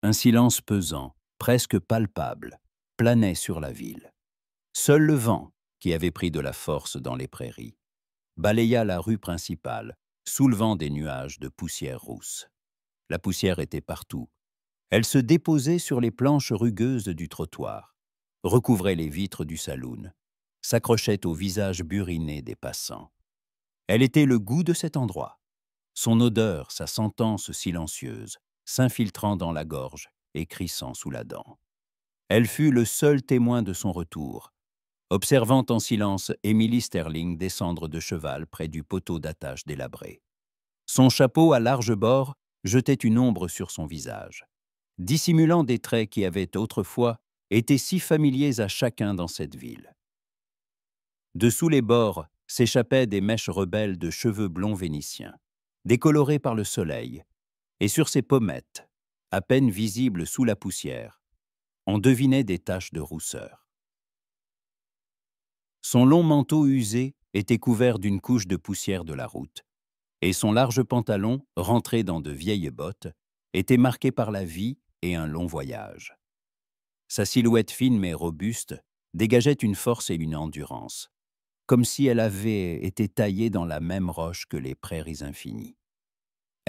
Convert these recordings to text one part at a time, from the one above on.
Un silence pesant, presque palpable, planait sur la ville. Seul le vent, qui avait pris de la force dans les prairies, balaya la rue principale, soulevant des nuages de poussière rousse. La poussière était partout. Elle se déposait sur les planches rugueuses du trottoir, recouvrait les vitres du saloon, s'accrochait au visage buriné des passants. Elle était le goût de cet endroit, son odeur, sa sentence silencieuse, s'infiltrant dans la gorge et crissant sous la dent. Elle fut le seul témoin de son retour, observant en silence Emily Sterling descendre de cheval près du poteau d'attache délabré. Son chapeau à large bord jetait une ombre sur son visage, dissimulant des traits qui avaient autrefois été si familiers à chacun dans cette ville. Dessous les bords s'échappaient des mèches rebelles de cheveux blonds vénitiens, décolorés par le soleil, et sur ses pommettes, à peine visibles sous la poussière, on devinait des taches de rousseur. Son long manteau usé était couvert d'une couche de poussière de la route, et son large pantalon, rentré dans de vieilles bottes, était marqué par la vie et un long voyage. Sa silhouette fine mais robuste dégageait une force et une endurance, comme si elle avait été taillée dans la même roche que les prairies infinies.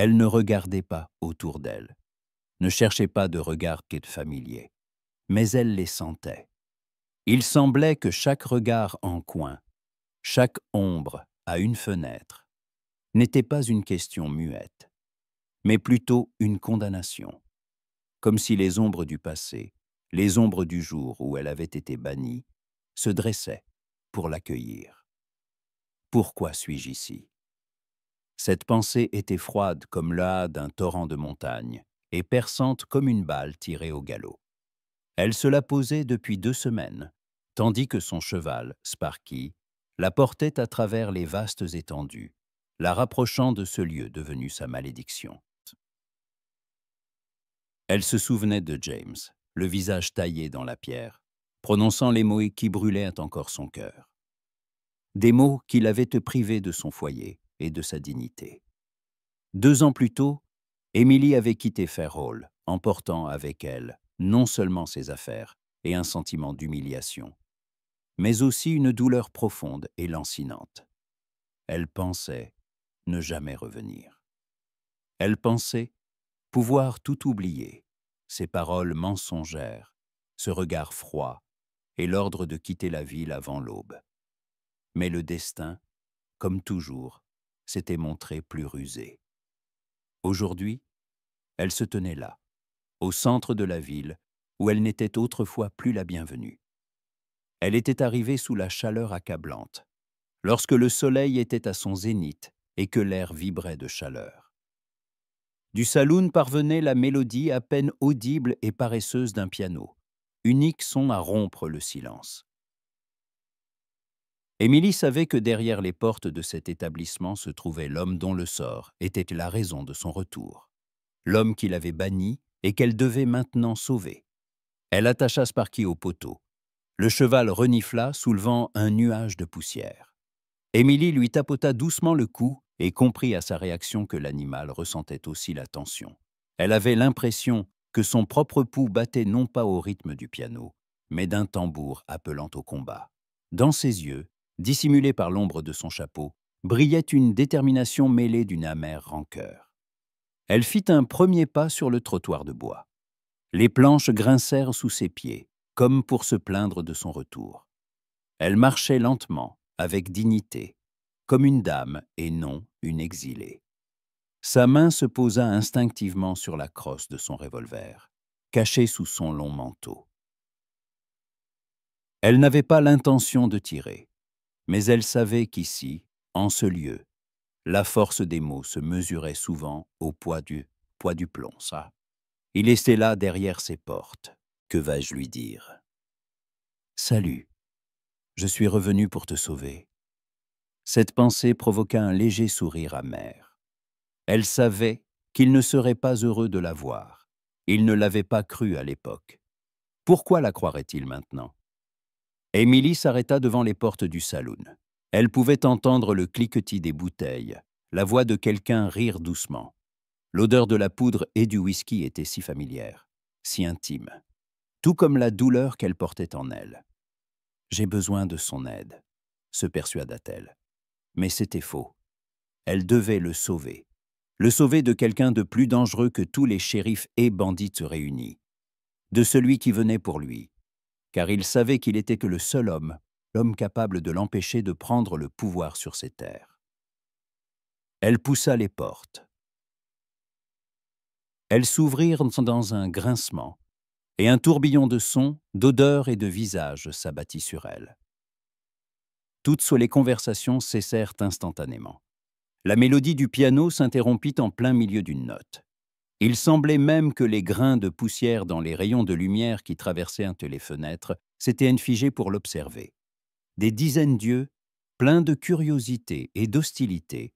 Elle ne regardait pas autour d'elle, ne cherchait pas de regard familier, mais elle les sentait. Il semblait que chaque regard en coin, chaque ombre à une fenêtre, n'était pas une question muette, mais plutôt une condamnation, comme si les ombres du passé, les ombres du jour où elle avait été bannie, se dressaient pour l'accueillir. Pourquoi suis-je ici? Cette pensée était froide comme l'â d'un torrent de montagne et perçante comme une balle tirée au galop. Elle se la posait depuis 2 semaines, tandis que son cheval, Sparky, la portait à travers les vastes étendues, la rapprochant de ce lieu devenu sa malédiction. Elle se souvenait de James, le visage taillé dans la pierre, prononçant les mots qui brûlaient encore son cœur. Des mots qui l'avaient privé de son foyer et de sa dignité. 2 ans plus tôt, Emily avait quitté Fairhall, emportant avec elle non seulement ses affaires et un sentiment d'humiliation, mais aussi une douleur profonde et lancinante. Elle pensait ne jamais revenir. Elle pensait pouvoir tout oublier, ses paroles mensongères, ce regard froid et l'ordre de quitter la ville avant l'aube. Mais le destin, comme toujours, s'était montré plus rusé. Aujourd'hui, elle se tenait là, au centre de la ville, où elle n'était autrefois plus la bienvenue. Elle était arrivée sous la chaleur accablante, lorsque le soleil était à son zénith et que l'air vibrait de chaleur. Du saloon parvenait la mélodie à peine audible et paresseuse d'un piano, unique son à rompre le silence. Émilie savait que derrière les portes de cet établissement se trouvait l'homme dont le sort était la raison de son retour, l'homme qui l'avait banni et qu'elle devait maintenant sauver. Elle attacha Sparky au poteau. Le cheval renifla, soulevant un nuage de poussière. Émilie lui tapota doucement le cou et comprit à sa réaction que l'animal ressentait aussi la tension. Elle avait l'impression que son propre pouls battait non pas au rythme du piano, mais d'un tambour appelant au combat. Dans ses yeux, dissimulés par l'ombre de son chapeau, brillait une détermination mêlée d'une amère rancœur. Elle fit un premier pas sur le trottoir de bois. Les planches grincèrent sous ses pieds, comme pour se plaindre de son retour. Elle marchait lentement, avec dignité, comme une dame et non une exilée. Sa main se posa instinctivement sur la crosse de son revolver, caché sous son long manteau. Elle n'avait pas l'intention de tirer, mais elle savait qu'ici, en ce lieu, la force des mots se mesurait souvent au poids du plomb, ça. Il était là derrière ses portes. Que vais-je lui dire? Salut, je suis revenu pour te sauver. Cette pensée provoqua un léger sourire amer. Elle savait qu'il ne serait pas heureux de la voir. Il ne l'avait pas cru à l'époque. Pourquoi la croirait-il maintenant? Émilie s'arrêta devant les portes du saloon. Elle pouvait entendre le cliquetis des bouteilles, la voix de quelqu'un rire doucement. L'odeur de la poudre et du whisky était si familière. si intime, tout comme la douleur qu'elle portait en elle. « J'ai besoin de son aide », se persuada-t-elle. Mais c'était faux. Elle devait le sauver de quelqu'un de plus dangereux que tous les shérifs et bandits réunis, de celui qui venait pour lui, car il savait qu'il était que le seul homme, l'homme capable de l'empêcher de prendre le pouvoir sur ces terres. Elle poussa les portes. Elles s'ouvrirent dans un grincement, et un tourbillon de sons, d'odeurs et de visages s'abattit sur elle. Toutes les conversations cessèrent instantanément. La mélodie du piano s'interrompit en plein milieu d'une note. Il semblait même que les grains de poussière dans les rayons de lumière qui traversaient les fenêtres s'étaient figés pour l'observer. Des dizaines d'yeux, pleins de curiosité et d'hostilité,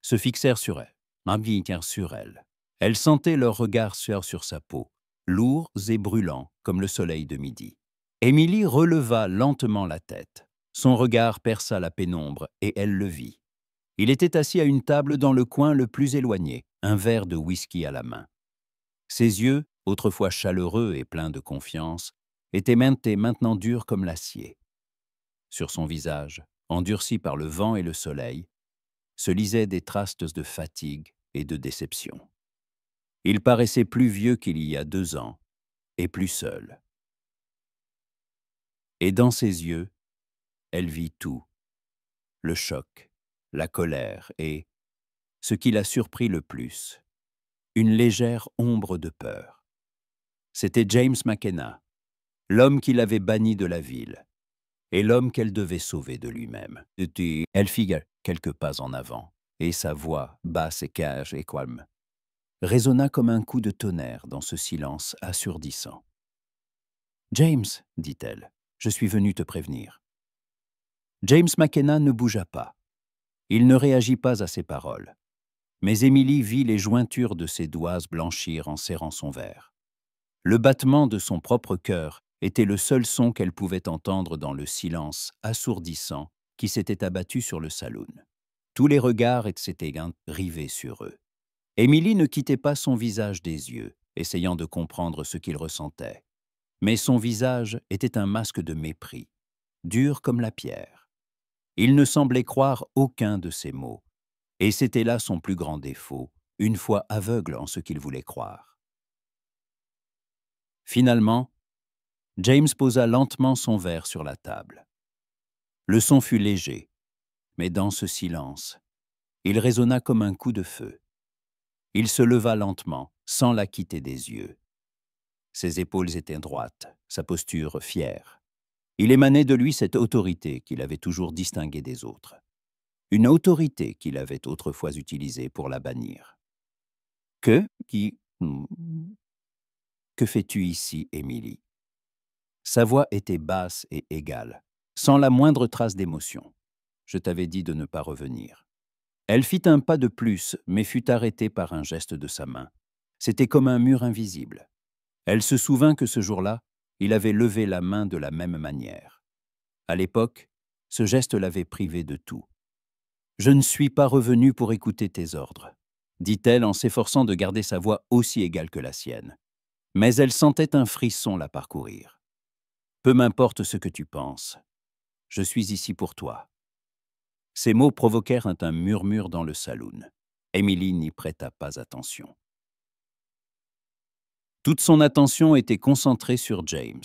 se fixèrent sur elle. Elle sentait leurs regards sur sa peau, lourds et brûlants comme le soleil de midi. Émilie releva lentement la tête. Son regard perça la pénombre et elle le vit. Il était assis à une table dans le coin le plus éloigné, un verre de whisky à la main. Ses yeux, autrefois chaleureux et pleins de confiance, étaient maintenant durs comme l'acier. Sur son visage, endurci par le vent et le soleil, se lisaient des traces de fatigue et de déception. Il paraissait plus vieux qu'il y a 2 ans, et plus seul. Et dans ses yeux, elle vit tout. Le choc, la colère et, ce qui l'a surpris le plus, une légère ombre de peur. C'était James McKenna, l'homme qui l'avait banni de la ville, et l'homme qu'elle devait sauver de lui-même. Elle fit quelques pas en avant, et sa voix, basse et calme, résonna comme un coup de tonnerre dans ce silence assourdissant. « James, dit-elle, je suis venue te prévenir. » James McKenna ne bougea pas. Il ne réagit pas à ces paroles. Mais Émilie vit les jointures de ses doigts blanchir en serrant son verre. Le battement de son propre cœur était le seul son qu'elle pouvait entendre dans le silence assourdissant qui s'était abattu sur le saloon. Tous les regards s'étaient rivés sur eux. Émilie ne quittait pas son visage des yeux, essayant de comprendre ce qu'il ressentait. Mais son visage était un masque de mépris, dur comme la pierre. Il ne semblait croire aucun de ses mots, et c'était là son plus grand défaut, une fois aveugle en ce qu'il voulait croire. Finalement, James posa lentement son verre sur la table. Le son fut léger, mais dans ce silence, il résonna comme un coup de feu. Il se leva lentement, sans la quitter des yeux. Ses épaules étaient droites, sa posture fière. Il émanait de lui cette autorité qu'il avait toujours distinguée des autres. Une autorité qu'il avait autrefois utilisée pour la bannir. « Que fais-tu ici, Émilie » Sa voix était basse et égale, sans la moindre trace d'émotion. « Je t'avais dit de ne pas revenir. » Elle fit un pas de plus, mais fut arrêtée par un geste de sa main. C'était comme un mur invisible. Elle se souvint que ce jour-là, il avait levé la main de la même manière. À l'époque, ce geste l'avait privé de tout. « Je ne suis pas revenue pour écouter tes ordres », dit-elle en s'efforçant de garder sa voix aussi égale que la sienne. Mais elle sentait un frisson la parcourir. « Peu m'importe ce que tu penses. Je suis ici pour toi. » Ces mots provoquèrent un murmure dans le saloon. Émilie n'y prêta pas attention. Toute son attention était concentrée sur James.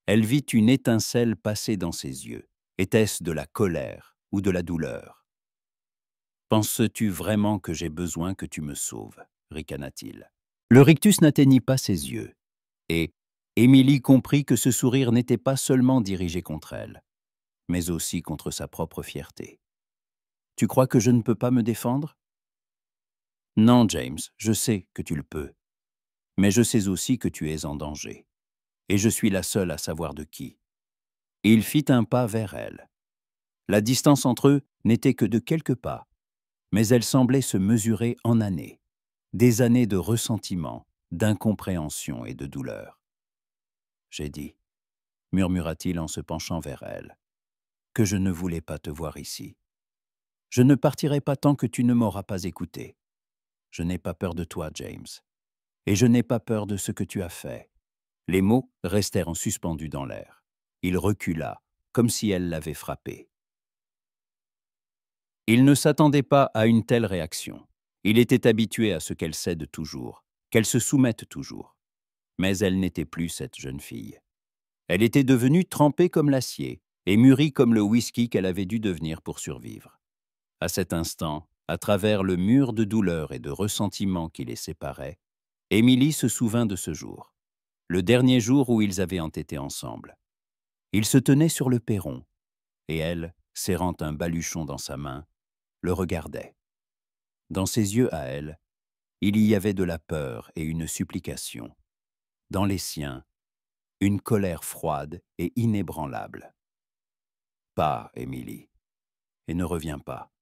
Elle vit une étincelle passer dans ses yeux. Était-ce de la colère ou de la douleur? « Penses-tu vraiment que j'ai besoin que tu me sauves » ricana-t-il. Le rictus n'atteignit pas ses yeux, et Émilie comprit que ce sourire n'était pas seulement dirigé contre elle, mais aussi contre sa propre fierté. « Tu crois que je ne peux pas me défendre ?»« Non, James, je sais que tu le peux. Mais je sais aussi que tu es en danger. Et je suis la seule à savoir de qui. » Il fit un pas vers elle. La distance entre eux n'était que de quelques pas, mais elle semblait se mesurer en années. Des années de ressentiment, d'incompréhension et de douleur. « J'ai dit, » murmura-t-il en se penchant vers elle, « que je ne voulais pas te voir ici. Je ne partirai pas tant que tu ne m'auras pas écouté. Je n'ai pas peur de toi, James. Et je n'ai pas peur de ce que tu as fait. Les mots restèrent en suspendus dans l'air. Il recula, comme si elle l'avait frappé. Il ne s'attendait pas à une telle réaction. Il était habitué à ce qu'elle cède toujours, qu'elle se soumette toujours. Mais elle n'était plus cette jeune fille. Elle était devenue trempée comme l'acier et mûrie comme le whisky qu'elle avait dû devenir pour survivre. À cet instant, à travers le mur de douleur et de ressentiment qui les séparait, Émilie se souvint de ce jour, le dernier jour où ils avaient entêté ensemble. Ils se tenaient sur le perron, et elle, serrant un baluchon dans sa main, le regardait. Dans ses yeux à elle, il y avait de la peur et une supplication. Dans les siens, une colère froide et inébranlable. « Pas, Émilie, et ne reviens pas. »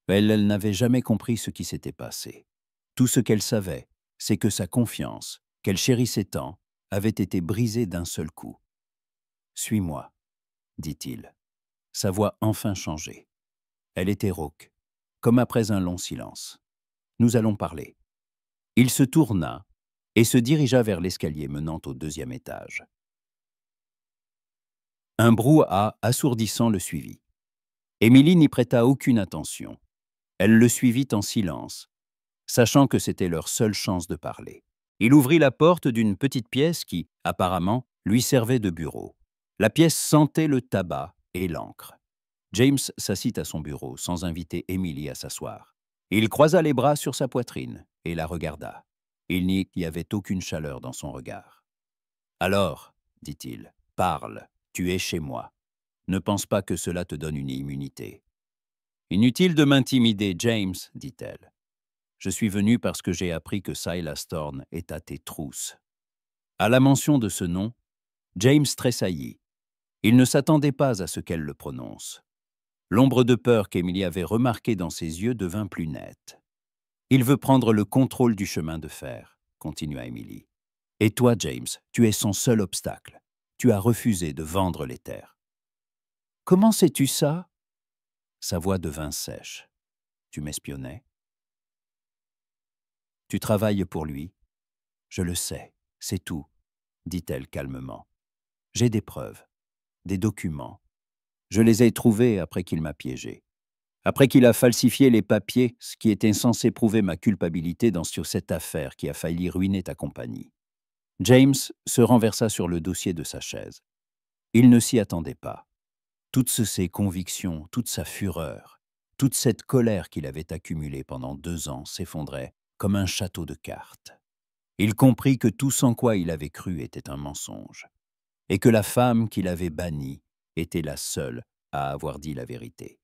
Elle n'avait jamais compris ce qui s'était passé. Tout ce qu'elle savait, c'est que sa confiance, qu'elle chérissait tant, avait été brisée d'un seul coup. « Suis-moi, » dit-il. Sa voix enfin changée. Elle était rauque, comme après un long silence. « Nous allons parler. » Il se tourna et se dirigea vers l'escalier menant au 2e étage. Un brouhaha assourdissant le suivit. Émilie n'y prêta aucune attention. Elle le suivit en silence, sachant que c'était leur seule chance de parler. Il ouvrit la porte d'une petite pièce qui, apparemment, lui servait de bureau. La pièce sentait le tabac et l'encre. James s'assit à son bureau sans inviter Émilie à s'asseoir. Il croisa les bras sur sa poitrine et la regarda. Il n'y avait aucune chaleur dans son regard. « Alors, dit-il, parle, tu es chez moi. Ne pense pas que cela te donne une immunité. »« Inutile de m'intimider, James, dit-elle. Je suis venu parce que j'ai appris que Silas Thorne est à tes trousses. » À la mention de ce nom, James tressaillit. Il ne s'attendait pas à ce qu'elle le prononce. L'ombre de peur qu'Émilie avait remarquée dans ses yeux devint plus nette. « Il veut prendre le contrôle du chemin de fer, » continua Émilie. « Et toi, James, tu es son seul obstacle. Tu as refusé de vendre les terres. »« Comment sais-tu ça ?» Sa voix devint sèche. « Tu m'espionnais. »« Tu travailles pour lui. »« Je le sais, c'est tout, » dit-elle calmement. « J'ai des preuves, des documents. Je les ai trouvés après qu'il m'a piégé. Après qu'il a falsifié les papiers, ce qui était censé prouver ma culpabilité sur cette affaire qui a failli ruiner ta compagnie. » James se renversa sur le dossier de sa chaise. Il ne s'y attendait pas. Toutes ses convictions, toute sa fureur, toute cette colère qu'il avait accumulée pendant 2 ans s'effondraient comme un château de cartes. Il comprit que tout ce en quoi il avait cru était un mensonge, et que la femme qu'il avait bannie était la seule à avoir dit la vérité.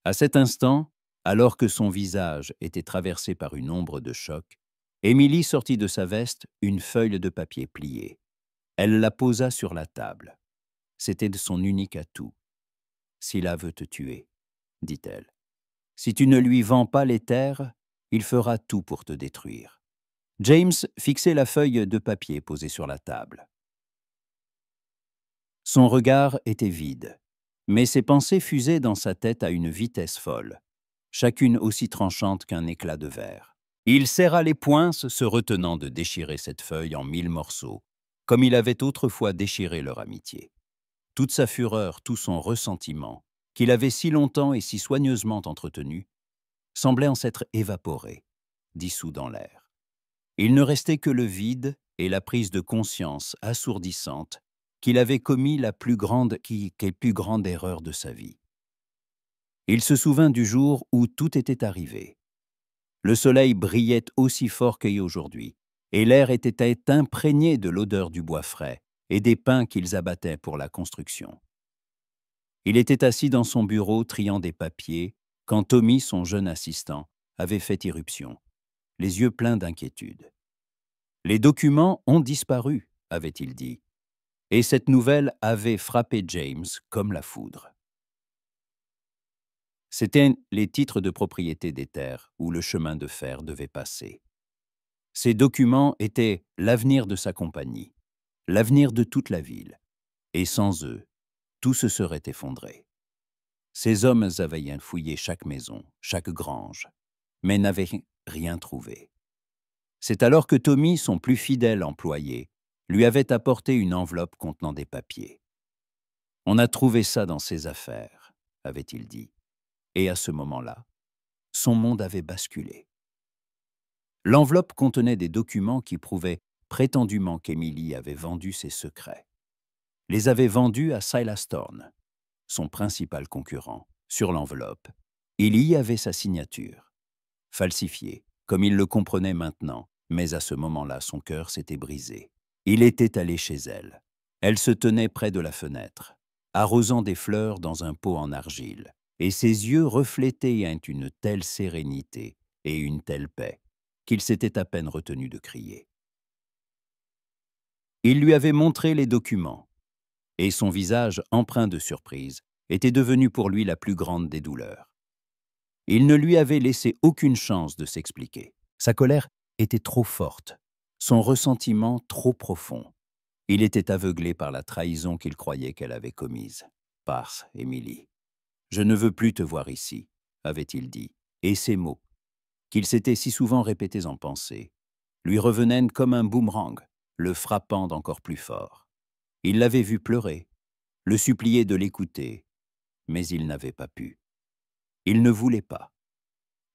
À cet instant, alors que son visage était traversé par une ombre de choc, Émilie sortit de sa veste une feuille de papier pliée. Elle la posa sur la table. C'était de son unique atout. « S'il veut te tuer, » dit-elle. « Si tu ne lui vends pas les terres, il fera tout pour te détruire. » James fixait la feuille de papier posée sur la table. Son regard était vide, mais ses pensées fusaient dans sa tête à une vitesse folle, chacune aussi tranchante qu'un éclat de verre. Il serra les poings, se retenant de déchirer cette feuille en 1000 morceaux, comme il avait autrefois déchiré leur amitié. Toute sa fureur, tout son ressentiment, qu'il avait si longtemps et si soigneusement entretenu, semblait en s'être évaporé, dissous dans l'air. Il ne restait que le vide et la prise de conscience assourdissante qu'il avait commis la plus grande erreur de sa vie. Il se souvint du jour où tout était arrivé. Le soleil brillait aussi fort qu'aujourd'hui, et l'air était imprégné de l'odeur du bois frais et des pins qu'ils abattaient pour la construction. Il était assis dans son bureau triant des papiers quand Tommy, son jeune assistant, avait fait irruption, les yeux pleins d'inquiétude. « Les documents ont disparu, » avait-il dit, et cette nouvelle avait frappé James comme la foudre. C'étaient les titres de propriété des terres où le chemin de fer devait passer. Ces documents étaient l'avenir de sa compagnie, l'avenir de toute la ville, et sans eux, tout se serait effondré. Ces hommes avaient fouillé chaque maison, chaque grange, mais n'avaient rien trouvé. C'est alors que Tommy, son plus fidèle employé, lui avait apporté une enveloppe contenant des papiers. « On a trouvé ça dans ses affaires », avait-il dit. Et à ce moment-là, son monde avait basculé. L'enveloppe contenait des documents qui prouvaient prétendument qu'Emily avait vendu ses secrets. Les avait vendus à Silas Thorne, son principal concurrent. Sur l'enveloppe, il y avait sa signature. Falsifiée, comme il le comprenait maintenant, mais à ce moment-là, son cœur s'était brisé. Il était allé chez elle. Elle se tenait près de la fenêtre, arrosant des fleurs dans un pot en argile, et ses yeux reflétaient une telle sérénité et une telle paix qu'il s'était à peine retenu de crier. Il lui avait montré les documents, et son visage empreint de surprise était devenu pour lui la plus grande des douleurs. Il ne lui avait laissé aucune chance de s'expliquer. Sa colère était trop forte, son ressentiment trop profond. Il était aveuglé par la trahison qu'il croyait qu'elle avait commise. « Pars, Émilie. Je ne veux plus te voir ici », avait-il dit, et ces mots, qu'il s'était si souvent répétés en pensée, lui revenaient comme un boomerang, le frappant d'encore plus fort. Il l'avait vu pleurer, le supplier de l'écouter, mais il n'avait pas pu. Il ne voulait pas.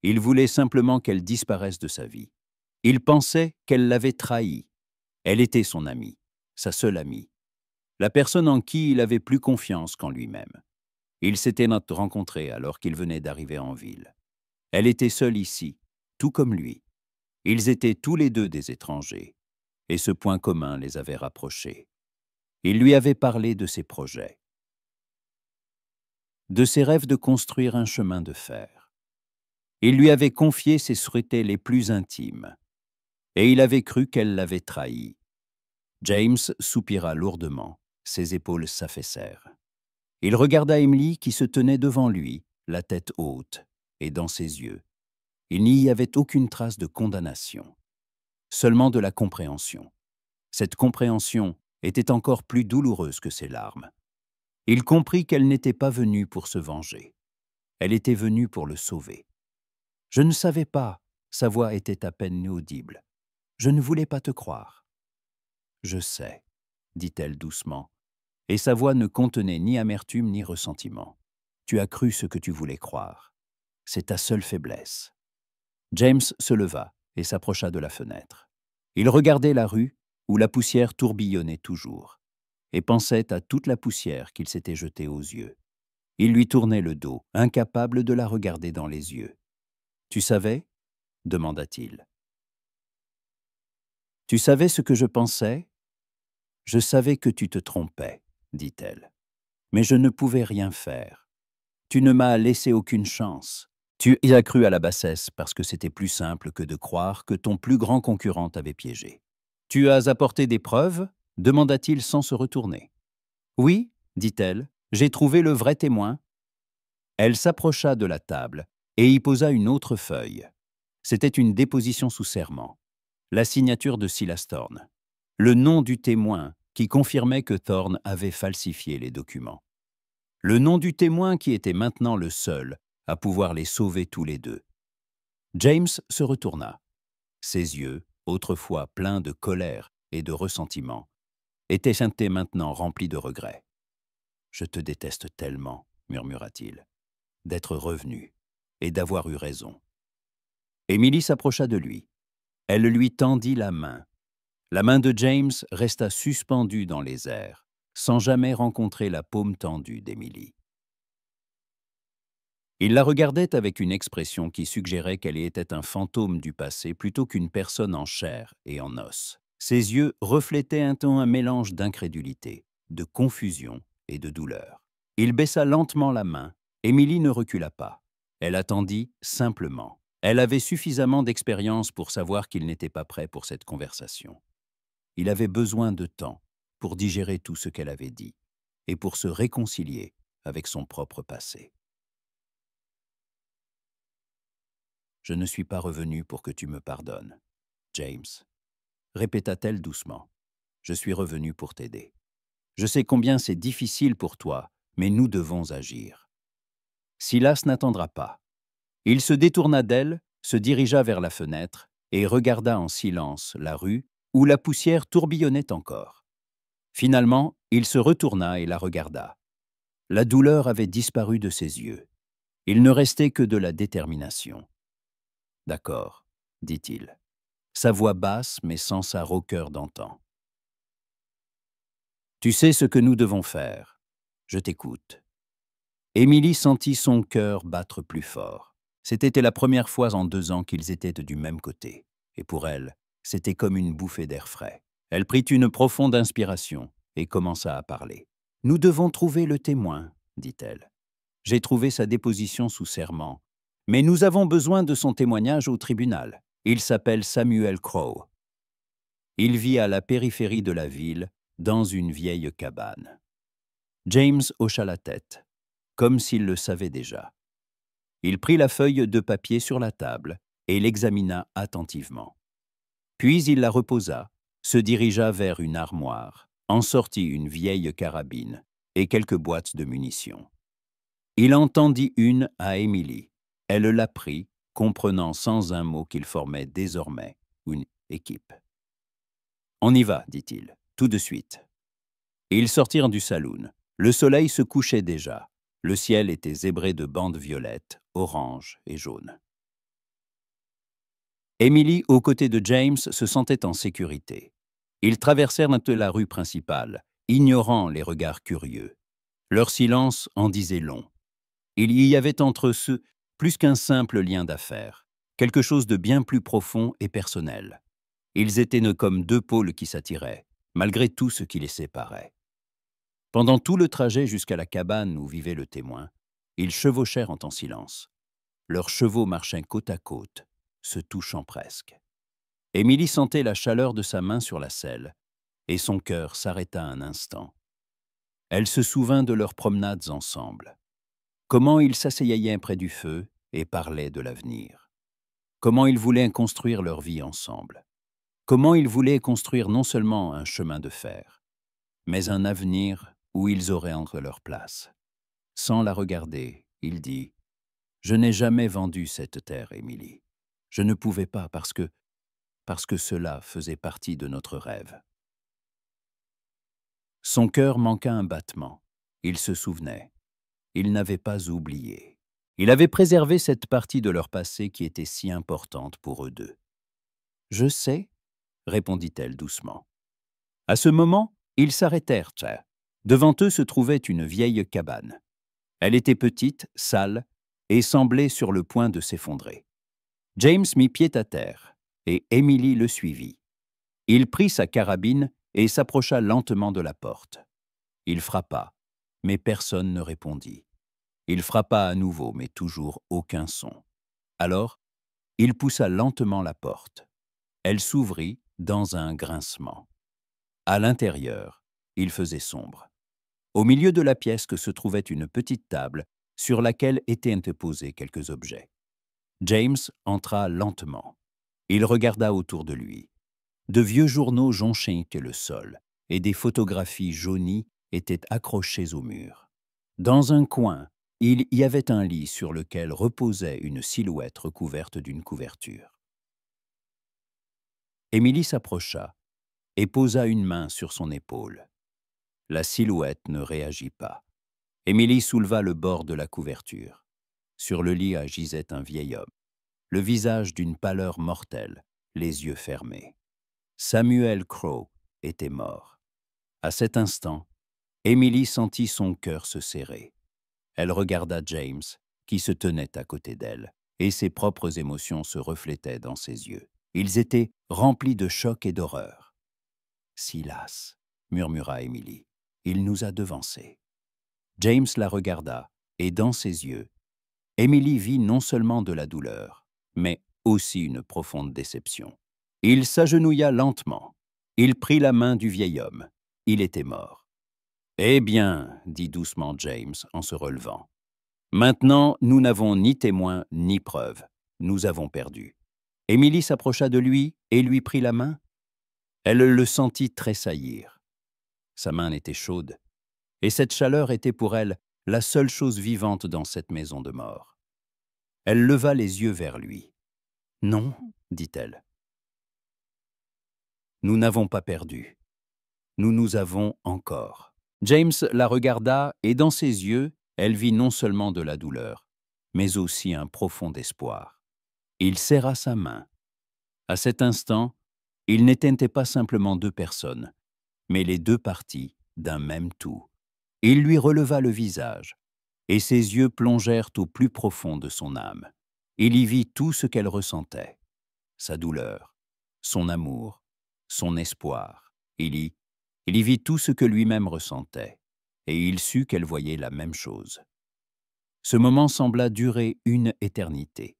Il voulait simplement qu'elle disparaisse de sa vie. Il pensait qu'elle l'avait trahi. Elle était son amie, sa seule amie, la personne en qui il avait plus confiance qu'en lui-même. Ils s'étaient rencontrés alors qu'il venait d'arriver en ville. Elle était seule ici, tout comme lui. Ils étaient tous les deux des étrangers, et ce point commun les avait rapprochés. Il lui avait parlé de ses projets, de ses rêves de construire un chemin de fer. Il lui avait confié ses souhaits les plus intimes, et il avait cru qu'elle l'avait trahi. James soupira lourdement, ses épaules s'affaissèrent. Il regarda Emily qui se tenait devant lui, la tête haute, et dans ses yeux, il n'y avait aucune trace de condamnation, seulement de la compréhension. Cette compréhension était encore plus douloureuse que ses larmes. Il comprit qu'elle n'était pas venue pour se venger. Elle était venue pour le sauver. « Je ne savais pas », sa voix était à peine audible. « Je ne voulais pas te croire. »« Je sais », dit-elle doucement, et sa voix ne contenait ni amertume ni ressentiment. « Tu as cru ce que tu voulais croire. C'est ta seule faiblesse. » James se leva et s'approcha de la fenêtre. Il regardait la rue où la poussière tourbillonnait toujours, et pensait à toute la poussière qu'il s'était jetée aux yeux. Il lui tournait le dos, incapable de la regarder dans les yeux. « Tu savais » demanda-t-il. « Tu savais ce que je pensais ?»« Je savais que tu te trompais, » dit-elle. « Mais je ne pouvais rien faire. Tu ne m'as laissé aucune chance. Tu y as cru à la bassesse parce que c'était plus simple que de croire que ton plus grand concurrent t'avait piégé. Tu as apporté des preuves » demanda-t-il sans se retourner. « Oui, » dit-elle, « j'ai trouvé le vrai témoin. » Elle s'approcha de la table et y posa une autre feuille. C'était une déposition sous serment, la signature de Silas Thorne, le nom du témoin qui confirmait que Thorne avait falsifié les documents. Le nom du témoin qui était maintenant le seul à pouvoir les sauver tous les deux. James se retourna. Ses yeux, autrefois pleins de colère et de ressentiment, étaient maintenant remplis de regrets. « Je te déteste tellement, » murmura-t-il, « d'être revenu et d'avoir eu raison. » Emily s'approcha de lui. Elle lui tendit la main. La main de James resta suspendue dans les airs, sans jamais rencontrer la paume tendue d'Emily. Il la regardait avec une expression qui suggérait qu'elle était un fantôme du passé plutôt qu'une personne en chair et en os. Ses yeux reflétaient un mélange d'incrédulité, de confusion et de douleur. Il baissa lentement la main. Emily ne recula pas. Elle attendit simplement. Elle avait suffisamment d'expérience pour savoir qu'il n'était pas prêt pour cette conversation. Il avait besoin de temps pour digérer tout ce qu'elle avait dit et pour se réconcilier avec son propre passé. « Je ne suis pas revenu pour que tu me pardonnes, James, » répéta-t-elle doucement. « Je suis revenu pour t'aider. Je sais combien c'est difficile pour toi, mais nous devons agir. » Silas n'attendra pas. Il se détourna d'elle, se dirigea vers la fenêtre et regarda en silence la rue où la poussière tourbillonnait encore. Finalement, il se retourna et la regarda. La douleur avait disparu de ses yeux. Il ne restait que de la détermination. « D'accord, » dit-il, sa voix basse mais sans sa rauqueur d'antan. « Tu sais ce que nous devons faire. Je t'écoute. » Émilie sentit son cœur battre plus fort. C'était la première fois en 2 ans qu'ils étaient du même côté. Et pour elle, c'était comme une bouffée d'air frais. Elle prit une profonde inspiration et commença à parler. « Nous devons trouver le témoin, » dit-elle. « J'ai trouvé sa déposition sous serment. Mais nous avons besoin de son témoignage au tribunal. Il s'appelle Samuel Crowe. Il vit à la périphérie de la ville, dans une vieille cabane. » James hocha la tête, comme s'il le savait déjà. Il prit la feuille de papier sur la table et l'examina attentivement. Puis il la reposa, se dirigea vers une armoire, en sortit une vieille carabine et quelques boîtes de munitions. Il en tendit une à Émilie. Elle la prit, comprenant sans un mot qu'ils formaient désormais une équipe. « On y va, » dit-il, « tout de suite. » Ils sortirent du saloon. Le soleil se couchait déjà. Le ciel était zébré de bandes violettes, oranges et jaunes. Émilie, aux côtés de James, se sentait en sécurité. Ils traversèrent la rue principale, ignorant les regards curieux. Leur silence en disait long. Il y avait entre eux plus qu'un simple lien d'affaires, quelque chose de bien plus profond et personnel. Ils étaient comme 2 pôles qui s'attiraient, malgré tout ce qui les séparait. Pendant tout le trajet jusqu'à la cabane où vivait le témoin, ils chevauchèrent en silence. Leurs chevaux marchaient côte à côte, se touchant presque. Émilie sentait la chaleur de sa main sur la selle, et son cœur s'arrêta un instant. Elle se souvint de leurs promenades ensemble. Comment ils s'asseyaient près du feu et parlaient de l'avenir. Comment ils voulaient construire leur vie ensemble. Comment ils voulaient construire non seulement un chemin de fer, mais un avenir où ils auraient entre leur place. Sans la regarder, il dit « Je n'ai jamais vendu cette terre, Émilie. Je ne pouvais pas parce que cela faisait partie de notre rêve. » Son cœur manqua un battement. Il se souvenait. Il n'avait pas oublié. Il avait préservé cette partie de leur passé qui était si importante pour eux deux. « Je sais, » répondit-elle doucement. À ce moment, ils s'arrêtèrent. Devant eux se trouvait une vieille cabane. Elle était petite, sale, et semblait sur le point de s'effondrer. James mit pied à terre, et Émilie le suivit. Il prit sa carabine et s'approcha lentement de la porte. Il frappa, mais personne ne répondit. Il frappa à nouveau, mais toujours aucun son. Alors, il poussa lentement la porte. Elle s'ouvrit dans un grincement. À l'intérieur, il faisait sombre. Au milieu de la pièce se trouvait une petite table sur laquelle étaient interposés quelques objets. James entra lentement. Il regarda autour de lui. De vieux journaux jonchaient le sol et des photographies jaunies étaient accrochées au mur. Dans un coin, il y avait un lit sur lequel reposait une silhouette recouverte d'une couverture. Émilie s'approcha et posa une main sur son épaule. La silhouette ne réagit pas. Émilie souleva le bord de la couverture. Sur le lit gisait un vieil homme, le visage d'une pâleur mortelle, les yeux fermés. Samuel Crowe était mort. À cet instant, Émilie sentit son cœur se serrer. Elle regarda James, qui se tenait à côté d'elle, et ses propres émotions se reflétaient dans ses yeux. Ils étaient remplis de choc et d'horreur. « Silas, » murmura Émilie, « il nous a devancés. » James la regarda, et dans ses yeux, Émilie vit non seulement de la douleur, mais aussi une profonde déception. Il s'agenouilla lentement. Il prit la main du vieil homme. Il était mort. « Eh bien, » dit doucement James en se relevant, « maintenant, nous n'avons ni témoin ni preuve. Nous avons perdu. » Émilie s'approcha de lui et lui prit la main. Elle le sentit tressaillir. Sa main était chaude, et cette chaleur était pour elle la seule chose vivante dans cette maison de mort. Elle leva les yeux vers lui. « Non, dit-elle. » Nous n'avons pas perdu. Nous nous avons encore. James la regarda et dans ses yeux, elle vit non seulement de la douleur, mais aussi un profond espoir. Il serra sa main. À cet instant, ils n'étaient pas simplement deux personnes, mais les deux parties d'un même tout. Il lui releva le visage, et ses yeux plongèrent au plus profond de son âme. Il y vit tout ce qu'elle ressentait, sa douleur, son amour, son espoir. Il y vit tout ce que lui-même ressentait, et il sut qu'elle voyait la même chose. Ce moment sembla durer une éternité.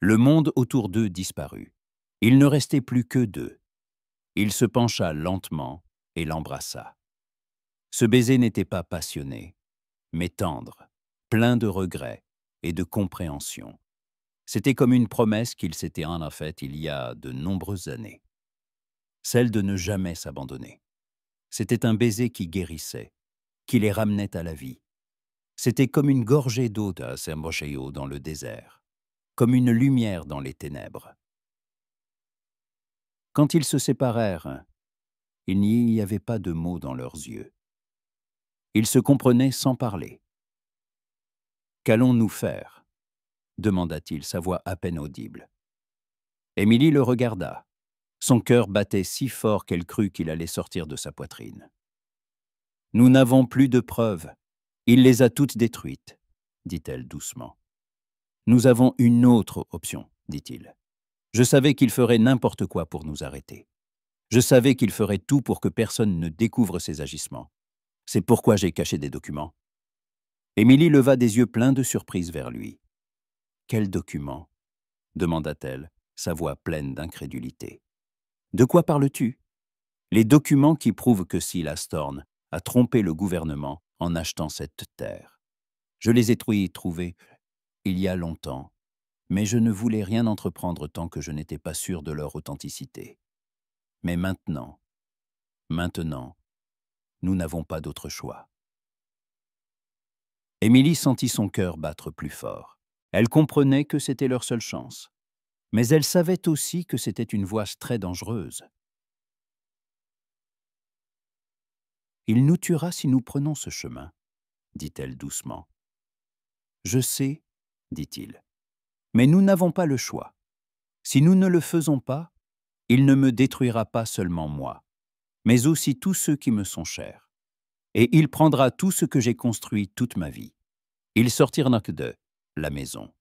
Le monde autour d'eux disparut. Il ne restait plus que deux. Il se pencha lentement et l'embrassa. Ce baiser n'était pas passionné, mais tendre, plein de regrets et de compréhension. C'était comme une promesse qu'il s'était en faite il y a de nombreuses années. Celle de ne jamais s'abandonner. C'était un baiser qui guérissait, qui les ramenait à la vie. C'était comme une gorgée d'eau à Sembochéo dans le désert, comme une lumière dans les ténèbres. Quand ils se séparèrent, il n'y avait pas de mots dans leurs yeux. Ils se comprenaient sans parler. « Qu'allons-nous faire ?» demanda-t-il, sa voix à peine audible. Émilie le regarda. Son cœur battait si fort qu'elle crut qu'il allait sortir de sa poitrine. « Nous n'avons plus de preuves. Il les a toutes détruites, » dit-elle doucement. « Nous avons une autre option, » dit-il. « Je savais qu'il ferait n'importe quoi pour nous arrêter. Je savais qu'il ferait tout pour que personne ne découvre ses agissements. C'est pourquoi j'ai caché des documents. » Émilie leva des yeux pleins de surprise vers lui. « Quels documents ?» demanda-t-elle, sa voix pleine d'incrédulité. « De quoi parles-tu ? Les documents qui prouvent que Silas Thorne a trompé le gouvernement en achetant cette terre. Je les ai trouvés il y a longtemps, mais je ne voulais rien entreprendre tant que je n'étais pas sûr de leur authenticité. Mais maintenant, nous n'avons pas d'autre choix. » Émilie sentit son cœur battre plus fort. Elle comprenait que c'était leur seule chance. Mais elle savait aussi que c'était une voie très dangereuse. « Il nous tuera si nous prenons ce chemin, » dit-elle doucement. « Je sais, » dit-il, « mais nous n'avons pas le choix. Si nous ne le faisons pas, il ne me détruira pas seulement moi, mais aussi tous ceux qui me sont chers. Et il prendra tout ce que j'ai construit toute ma vie. » Ils sortirent de la maison.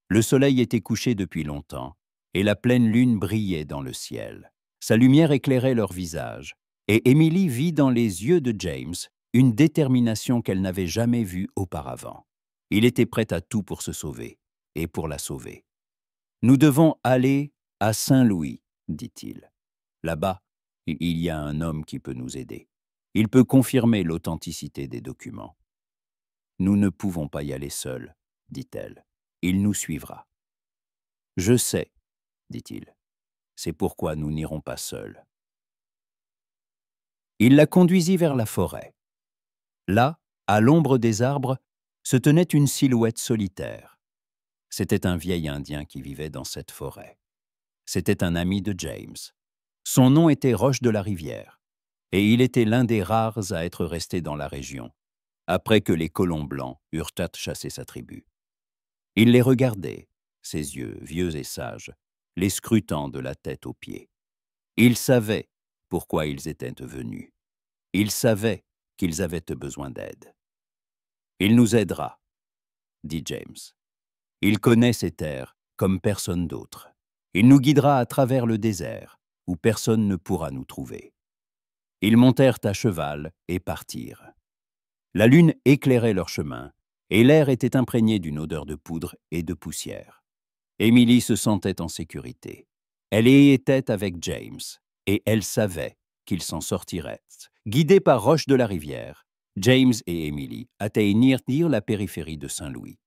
Le soleil était couché depuis longtemps, et la pleine lune brillait dans le ciel. Sa lumière éclairait leurs visages, et Émilie vit dans les yeux de James une détermination qu'elle n'avait jamais vue auparavant. Il était prêt à tout pour se sauver, et pour la sauver. « Nous devons aller à Saint-Louis, » dit-il. « Là-bas, il y a un homme qui peut nous aider. Il peut confirmer l'authenticité des documents. » « Nous ne pouvons pas y aller seuls, » dit-elle. « Il nous suivra. »« Je sais, » dit-il. « C'est pourquoi nous n'irons pas seuls. » Il la conduisit vers la forêt. Là, à l'ombre des arbres, se tenait une silhouette solitaire. C'était un vieil Indien qui vivait dans cette forêt. C'était un ami de James. Son nom était Roche de la Rivière, et il était l'un des rares à être resté dans la région, après que les colons blancs eurent chassé sa tribu. Il les regardait, ses yeux vieux et sages, les scrutant de la tête aux pieds. Il savait pourquoi ils étaient venus. Il savait qu'ils avaient besoin d'aide. « Il nous aidera, » dit James. « Il connaît ces terres comme personne d'autre. Il nous guidera à travers le désert, où personne ne pourra nous trouver. » Ils montèrent à cheval et partirent. La lune éclairait leur chemin, et l'air était imprégné d'une odeur de poudre et de poussière. Émilie se sentait en sécurité. Elle y était avec James, et elle savait qu'il s'en sortirait. Guidés par Roche de la Rivière, James et Émilie atteignirent la périphérie de Saint-Louis.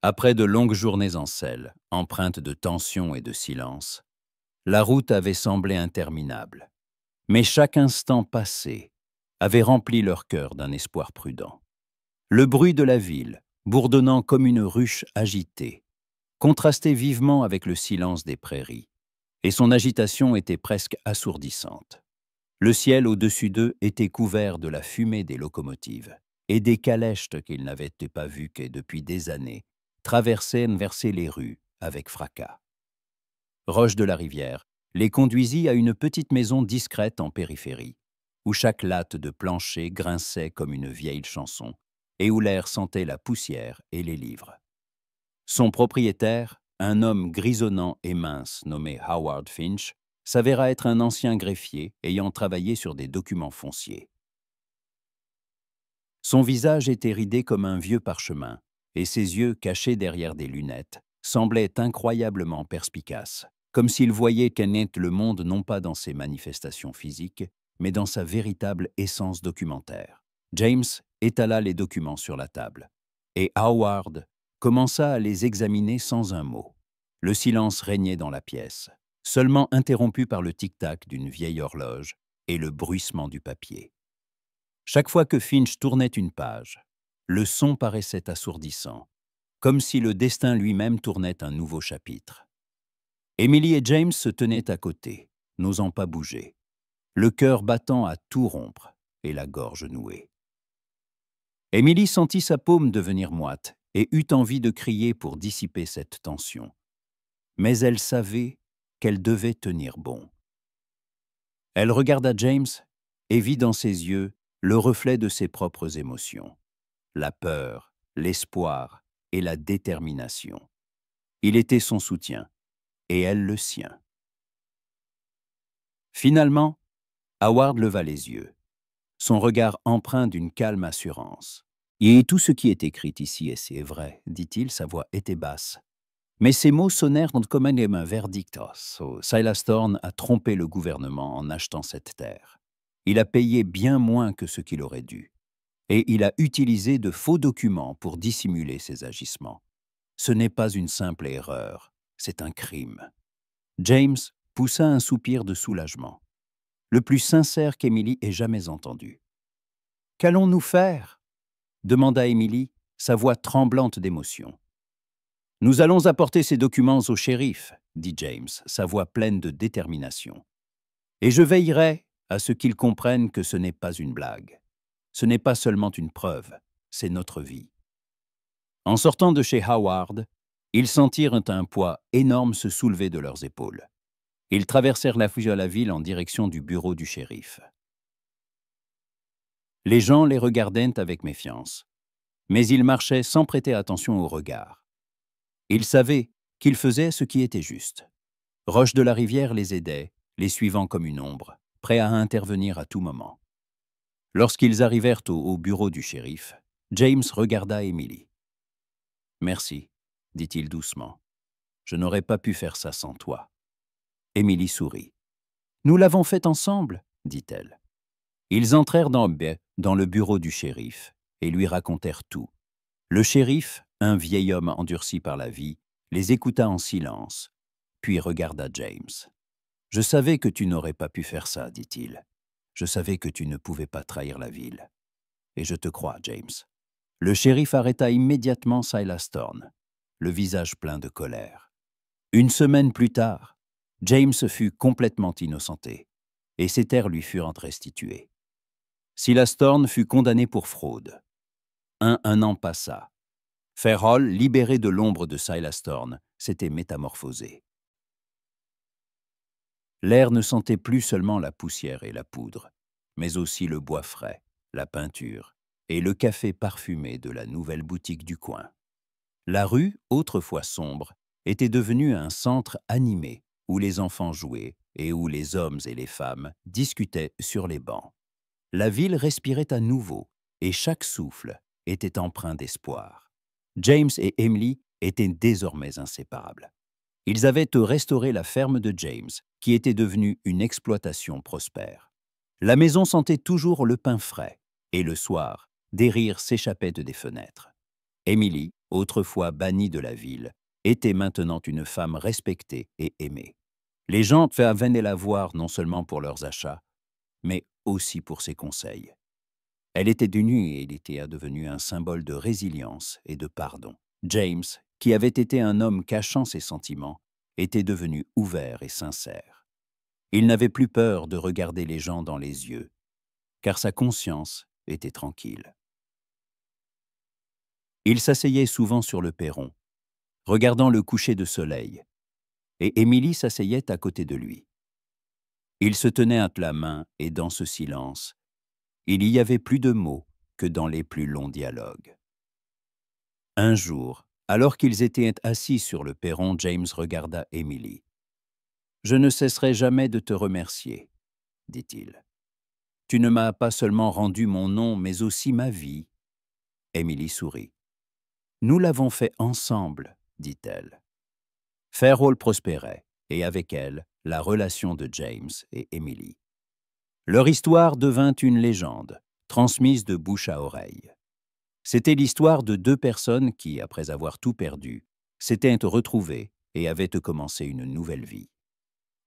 Après de longues journées en selle, empreintes de tension et de silence, la route avait semblé interminable. Mais chaque instant passé avait rempli leur cœur d'un espoir prudent. Le bruit de la ville, bourdonnant comme une ruche agitée, contrastait vivement avec le silence des prairies, et son agitation était presque assourdissante. Le ciel au-dessus d'eux était couvert de la fumée des locomotives, et des calèches qu'ils n'avaient pas vues que depuis des années traversaient les rues avec fracas. Roche de la Rivière les conduisit à une petite maison discrète en périphérie, où chaque latte de plancher grinçait comme une vieille chanson, et où l'air sentait la poussière et les livres. Son propriétaire, un homme grisonnant et mince nommé Howard Finch, s'avéra être un ancien greffier ayant travaillé sur des documents fonciers. Son visage était ridé comme un vieux parchemin, et ses yeux, cachés derrière des lunettes, semblaient incroyablement perspicaces, comme s'il voyait qu'est le monde non pas dans ses manifestations physiques, mais dans sa véritable essence documentaire. James étala les documents sur la table, et Howard commença à les examiner sans un mot. Le silence régnait dans la pièce, seulement interrompu par le tic-tac d'une vieille horloge et le bruissement du papier. Chaque fois que Finch tournait une page, le son paraissait assourdissant, comme si le destin lui-même tournait un nouveau chapitre. Emily et James se tenaient à côté, n'osant pas bouger, le cœur battant à tout rompre et la gorge nouée. Emily sentit sa paume devenir moite et eut envie de crier pour dissiper cette tension. Mais elle savait qu'elle devait tenir bon. Elle regarda James et vit dans ses yeux le reflet de ses propres émotions, la peur, l'espoir et la détermination. Il était son soutien, et elle le sien. Finalement, Howard leva les yeux, son regard empreint d'une calme assurance. « Et tout ce qui est écrit ici, et c'est vrai, dit-il, sa voix était basse. Mais ces mots sonnèrent comme un verdict. Silas Thorne a trompé le gouvernement en achetant cette terre. Il a payé bien moins que ce qu'il aurait dû. Et il a utilisé de faux documents pour dissimuler ses agissements. Ce n'est pas une simple erreur, c'est un crime. » James poussa un soupir de soulagement, le plus sincère qu'Emily ait jamais entendu. « Qu'allons-nous faire ?» demanda Emily, sa voix tremblante d'émotion. « Nous allons apporter ces documents au shérif, » dit James, sa voix pleine de détermination. « Et je veillerai à ce qu'ils comprennent que ce n'est pas une blague. Ce n'est pas seulement une preuve, c'est notre vie. » En sortant de chez Howard, ils sentirent un poids énorme se soulever de leurs épaules. Ils traversèrent la ville en direction du bureau du shérif. Les gens les regardaient avec méfiance, mais ils marchaient sans prêter attention aux regards. Ils savaient qu'ils faisaient ce qui était juste. Roche de la Rivière les aidait, les suivant comme une ombre, prêt à intervenir à tout moment. Lorsqu'ils arrivèrent au bureau du shérif, James regarda Emily. « Merci, » dit-il doucement. « Je n'aurais pas pu faire ça sans toi. » Emily sourit. « Nous l'avons fait ensemble, » dit-elle. Ils entrèrent dans le bureau du shérif et lui racontèrent tout. Le shérif, un vieil homme endurci par la vie, les écouta en silence, puis regarda James. « Je savais que tu n'aurais pas pu faire ça, dit-il. Je savais que tu ne pouvais pas trahir la ville. Et je te crois, James. » Le shérif arrêta immédiatement Silas Thorne, le visage plein de colère. Une semaine plus tard, James fut complètement innocenté, et ses terres lui furent restituées. Silas Thorne fut condamné pour fraude. Un an passa. Fairhall, libéré de l'ombre de Silas Thorne, s'était métamorphosé. L'air ne sentait plus seulement la poussière et la poudre, mais aussi le bois frais, la peinture et le café parfumé de la nouvelle boutique du coin. La rue, autrefois sombre, était devenue un centre animé où les enfants jouaient et où les hommes et les femmes discutaient sur les bancs. La ville respirait à nouveau et chaque souffle était empreint d'espoir. James et Emily étaient désormais inséparables. Ils avaient restauré la ferme de James, qui était devenue une exploitation prospère. La maison sentait toujours le pain frais, et le soir, des rires s'échappaient des fenêtres. Emily, autrefois bannie de la ville, était maintenant une femme respectée et aimée. Les gens venaient la voir non seulement pour leurs achats, mais aussi pour ses conseils. Elle était devenue un symbole de résilience et de pardon. James, qui avait été un homme cachant ses sentiments, était devenu ouvert et sincère. Il n'avait plus peur de regarder les gens dans les yeux, car sa conscience était tranquille. Il s'asseyait souvent sur le perron, regardant le coucher de soleil, et Émilie s'asseyait à côté de lui. Ils se tenaient la main, et dans ce silence, il y avait plus de mots que dans les plus longs dialogues. Un jour, alors qu'ils étaient assis sur le perron, James regarda Émilie. « Je ne cesserai jamais de te remercier, » dit-il. « Tu ne m'as pas seulement rendu mon nom, mais aussi ma vie. » Émilie sourit. « Nous l'avons fait ensemble, » dit-elle. Fairhall prospérait, et avec elle, la relation de James et Émilie. Leur histoire devint une légende, transmise de bouche à oreille. C'était l'histoire de deux personnes qui, après avoir tout perdu, s'étaient retrouvées et avaient commencé une nouvelle vie.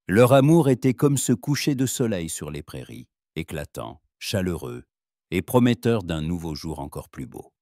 Leur amour était comme ce coucher de soleil sur les prairies, éclatant, chaleureux et prometteur d'un nouveau jour encore plus beau.